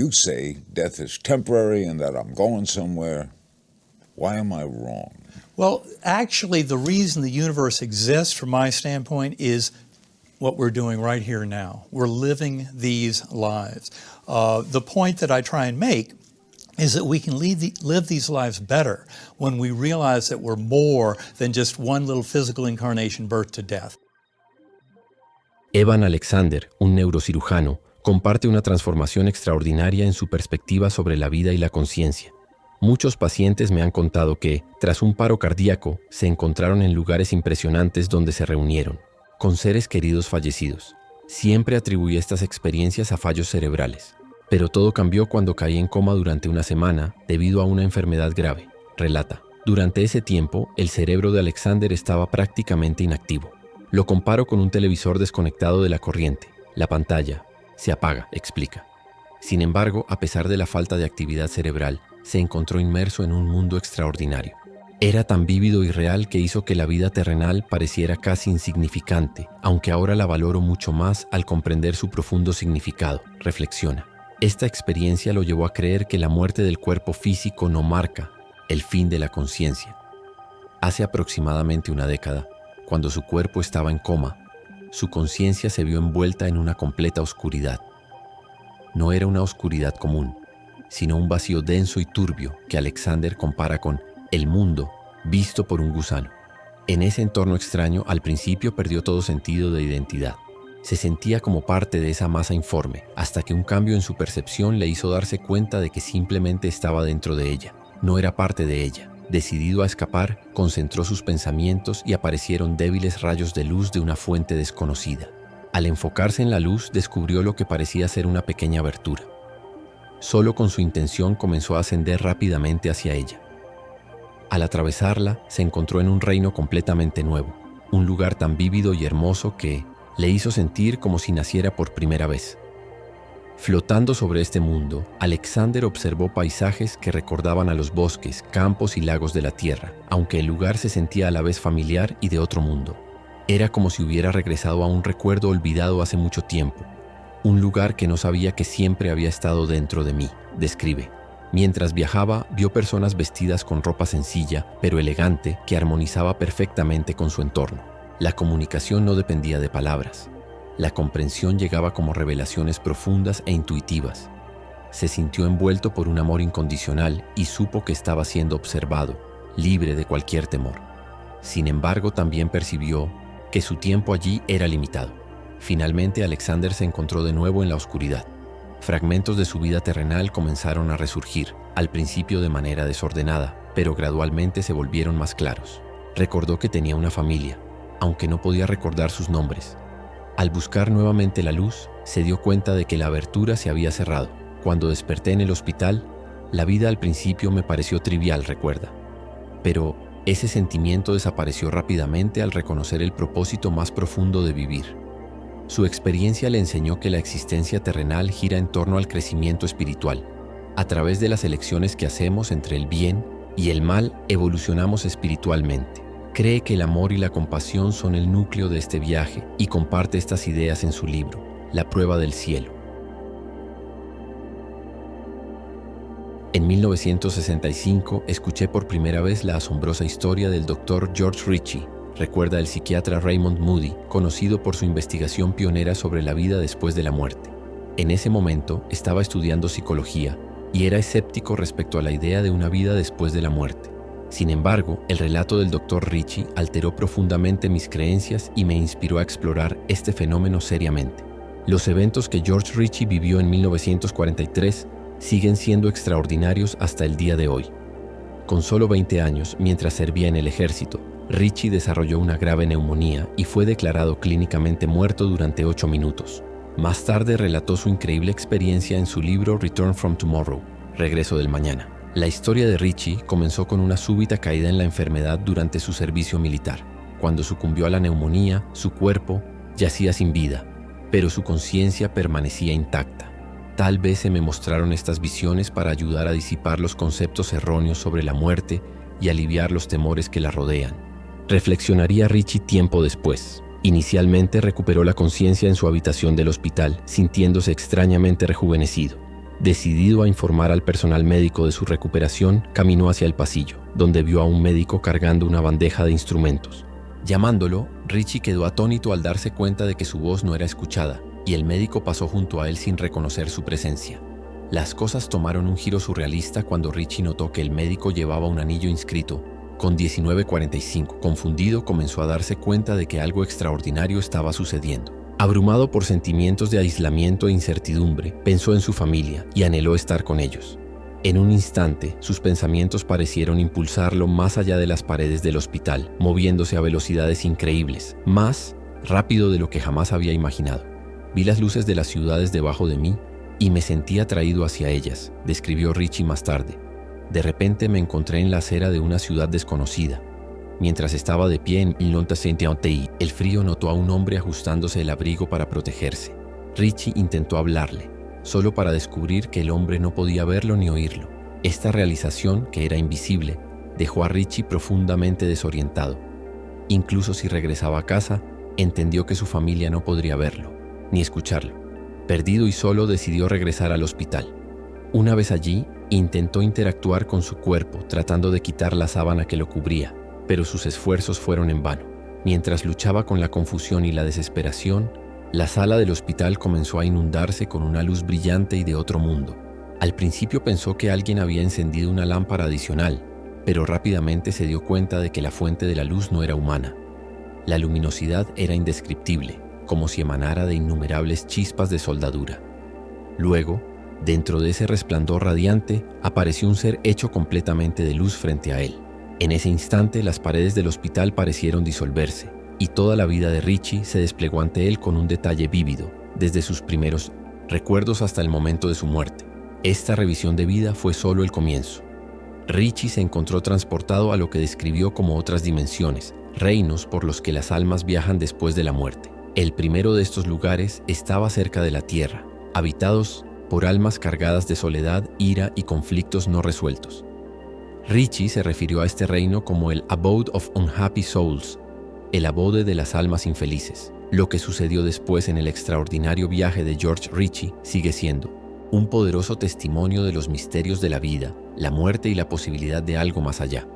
you say death is temporary and that I'm going somewhere. Why am I wrong? Well, actually, the reason the universe exists, from my standpoint, is what we're doing right here now. We're living these lives. The point that I try and make is that we can live these lives better when we realize that we're more than just one little physical incarnation, birth to death. Evan Alexander, un neurocirujano, comparte una transformación extraordinaria en su perspectiva sobre la vida y la conciencia. Muchos pacientes me han contado que, tras un paro cardíaco, se encontraron en lugares impresionantes donde se reunieron, con seres queridos fallecidos. Siempre atribuí estas experiencias a fallos cerebrales. Pero todo cambió cuando caí en coma durante una semana debido a una enfermedad grave, relata. Durante ese tiempo, el cerebro de Alexander estaba prácticamente inactivo. Lo comparo con un televisor desconectado de la corriente. La pantalla se apaga, explica. Sin embargo, a pesar de la falta de actividad cerebral, se encontró inmerso en un mundo extraordinario. Era tan vívido y real que hizo que la vida terrenal pareciera casi insignificante, aunque ahora la valoro mucho más al comprender su profundo significado, reflexiona. Esta experiencia lo llevó a creer que la muerte del cuerpo físico no marca el fin de la conciencia. Hace aproximadamente una década, cuando su cuerpo estaba en coma, su conciencia se vio envuelta en una completa oscuridad. No era una oscuridad común, sino un vacío denso y turbio que Alexander compara con el mundo visto por un gusano. En ese entorno extraño, al principio perdió todo sentido de identidad. Se sentía como parte de esa masa informe, hasta que un cambio en su percepción le hizo darse cuenta de que simplemente estaba dentro de ella, no era parte de ella. Decidido a escapar, concentró sus pensamientos y aparecieron débiles rayos de luz de una fuente desconocida. Al enfocarse en la luz, descubrió lo que parecía ser una pequeña abertura. Solo con su intención comenzó a ascender rápidamente hacia ella. Al atravesarla, se encontró en un reino completamente nuevo, un lugar tan vívido y hermoso que le hizo sentir como si naciera por primera vez. Flotando sobre este mundo, Alexander observó paisajes que recordaban a los bosques, campos y lagos de la Tierra, aunque el lugar se sentía a la vez familiar y de otro mundo. Era como si hubiera regresado a un recuerdo olvidado hace mucho tiempo, un lugar que no sabía que siempre había estado dentro de mí, describe. Mientras viajaba, vio personas vestidas con ropa sencilla, pero elegante, que armonizaba perfectamente con su entorno. La comunicación no dependía de palabras. La comprensión llegaba como revelaciones profundas e intuitivas. Se sintió envuelto por un amor incondicional y supo que estaba siendo observado, libre de cualquier temor. Sin embargo, también percibió que su tiempo allí era limitado. Finalmente, Alexander se encontró de nuevo en la oscuridad. Fragmentos de su vida terrenal comenzaron a resurgir, al principio de manera desordenada, pero gradualmente se volvieron más claros. Recordó que tenía una familia, aunque no podía recordar sus nombres. Al buscar nuevamente la luz, se dio cuenta de que la abertura se había cerrado. Cuando desperté en el hospital, la vida al principio me pareció trivial, recuerda. Pero ese sentimiento desapareció rápidamente al reconocer el propósito más profundo de vivir. Su experiencia le enseñó que la existencia terrenal gira en torno al crecimiento espiritual. A través de las elecciones que hacemos entre el bien y el mal, evolucionamos espiritualmente. Cree que el amor y la compasión son el núcleo de este viaje y comparte estas ideas en su libro, La prueba del cielo. En 1965 escuché por primera vez la asombrosa historia del Dr. George Ritchie, recuerda el psiquiatra Raymond Moody, conocido por su investigación pionera sobre la vida después de la muerte. En ese momento estaba estudiando psicología y era escéptico respecto a la idea de una vida después de la muerte. Sin embargo, el relato del Dr. Ritchie alteró profundamente mis creencias y me inspiró a explorar este fenómeno seriamente. Los eventos que George Ritchie vivió en 1943 siguen siendo extraordinarios hasta el día de hoy. Con solo 20 años, mientras servía en el ejército, Ritchie desarrolló una grave neumonía y fue declarado clínicamente muerto durante 8 minutos. Más tarde relató su increíble experiencia en su libro Return from Tomorrow, Regreso del Mañana. La historia de Ritchie comenzó con una súbita caída en la enfermedad durante su servicio militar. Cuando sucumbió a la neumonía, su cuerpo yacía sin vida, pero su conciencia permanecía intacta. Tal vez se me mostraron estas visiones para ayudar a disipar los conceptos erróneos sobre la muerte y aliviar los temores que la rodean. Reflexionaría Ritchie tiempo después. Inicialmente recuperó la conciencia en su habitación del hospital, sintiéndose extrañamente rejuvenecido. Decidido a informar al personal médico de su recuperación, caminó hacia el pasillo, donde vio a un médico cargando una bandeja de instrumentos. Llamándolo, Richie quedó atónito al darse cuenta de que su voz no era escuchada, y el médico pasó junto a él sin reconocer su presencia. Las cosas tomaron un giro surrealista cuando Richie notó que el médico llevaba un anillo inscrito con 1945. Confundido, comenzó a darse cuenta de que algo extraordinario estaba sucediendo. Abrumado por sentimientos de aislamiento e incertidumbre, pensó en su familia y anheló estar con ellos. En un instante, sus pensamientos parecieron impulsarlo más allá de las paredes del hospital, moviéndose a velocidades increíbles, más rápido de lo que jamás había imaginado. Vi las luces de las ciudades debajo de mí y me sentí atraído hacia ellas, describió Richie más tarde. De repente me encontré en la acera de una ciudad desconocida. Mientras estaba de pie en Saint-Anthony, el frío notó a un hombre ajustándose el abrigo para protegerse. Richie intentó hablarle, solo para descubrir que el hombre no podía verlo ni oírlo. Esta realización, que era invisible, dejó a Richie profundamente desorientado. Incluso si regresaba a casa, entendió que su familia no podría verlo, ni escucharlo. Perdido y solo, decidió regresar al hospital. Una vez allí, intentó interactuar con su cuerpo, tratando de quitar la sábana que lo cubría, pero sus esfuerzos fueron en vano. Mientras luchaba con la confusión y la desesperación, la sala del hospital comenzó a inundarse con una luz brillante y de otro mundo. Al principio pensó que alguien había encendido una lámpara adicional, pero rápidamente se dio cuenta de que la fuente de la luz no era humana. La luminosidad era indescriptible, como si emanara de innumerables chispas de soldadura. Luego, dentro de ese resplandor radiante, apareció un ser hecho completamente de luz frente a él. En ese instante, las paredes del hospital parecieron disolverse, y toda la vida de Richie se desplegó ante él con un detalle vívido, desde sus primeros recuerdos hasta el momento de su muerte. Esta revisión de vida fue solo el comienzo. Richie se encontró transportado a lo que describió como otras dimensiones, reinos por los que las almas viajan después de la muerte. El primero de estos lugares estaba cerca de la tierra, habitados por almas cargadas de soledad, ira y conflictos no resueltos. Richie se refirió a este reino como el Abode of Unhappy Souls, el abode de las almas infelices. Lo que sucedió después en el extraordinario viaje de George Ritchie sigue siendo un poderoso testimonio de los misterios de la vida, la muerte y la posibilidad de algo más allá.